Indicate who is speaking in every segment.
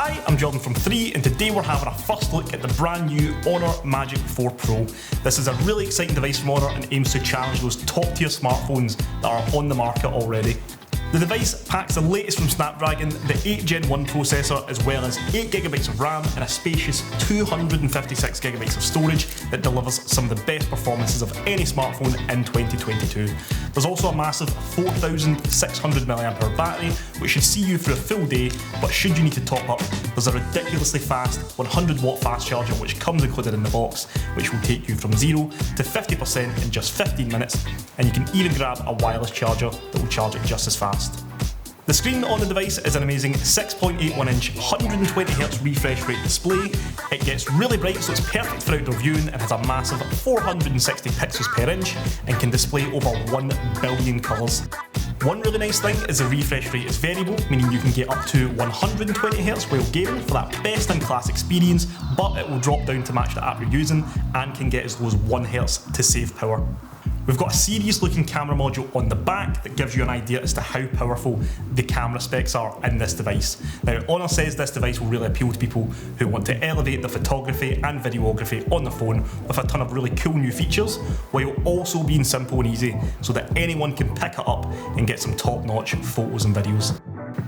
Speaker 1: Hi, I'm Jordan from 3, and today we're having a first look at the brand new HONOR Magic4 Pro. This is a really exciting device from HONOR and aims to challenge those top tier smartphones that are on the market already. The device packs the latest from Snapdragon, the 8 Gen 1 processor, as well as 8GB of RAM and a spacious 256GB of storage that delivers some of the best performances of any smartphone in 2022. There's also a massive 4600mAh battery, which should see you through a full day, but should you need to top up, there's a ridiculously fast 100W fast charger which comes included in the box, which will take you from 0 to 50% in just 15 minutes, and you can even grab a wireless charger that will charge it just as fast. The screen on the device is an amazing 6.81-inch 120Hz refresh rate display. It gets really bright, so it's perfect for outdoor viewing, and has a massive 460 pixels per inch and can display over 1 billion colours. One really nice thing is the refresh rate is variable, meaning you can get up to 120Hz while gaming for that best-in-class experience, but it will drop down to match the app you're using and can get as low as 1Hz to save power. We've got a serious looking camera module on the back that gives you an idea as to how powerful the camera specs are in this device. Now, HONOR says this device will really appeal to people who want to elevate the photography and videography on the phone with a ton of really cool new features, while also being simple and easy so that anyone can pick it up and get some top-notch photos and videos.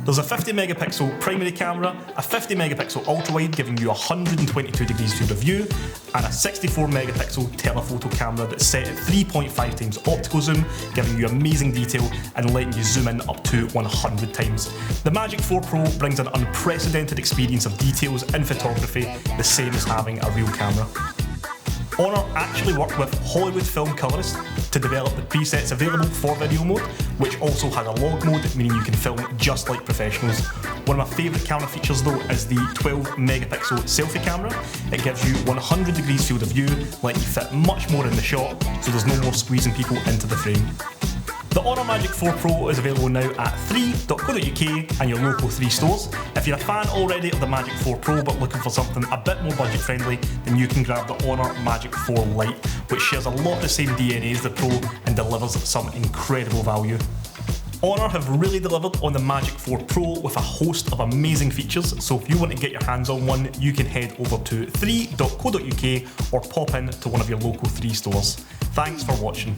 Speaker 1: There's a 50MP primary camera, a 50MP ultra-wide giving you 122 degrees field of view, and a 64MP telephoto camera that's set at 3.5x optical zoom, giving you amazing detail and letting you zoom in up to 100x. The Magic4 Pro brings an unprecedented experience of details in photography, the same as having a real camera. HONOR actually worked with Hollywood film colorists to develop the presets available for video mode, which also has a log mode, meaning you can film just like professionals. One of my favourite camera features though is the 12MP selfie camera. It gives you 100 degrees field of view, letting you fit much more in the shot, so there's no more squeezing people into the frame. The HONOR Magic4 Pro is available now at 3.co.uk and your local 3 stores. If you're a fan already of the Magic4 Pro but looking for something a bit more budget friendly, then you can grab the HONOR Magic4 Lite, which shares a lot of the same DNA as the Pro and delivers some incredible value. HONOR have really delivered on the Magic4 Pro with a host of amazing features, so if you want to get your hands on one, you can head over to 3.co.uk or pop in to one of your local 3 stores. Thanks for watching.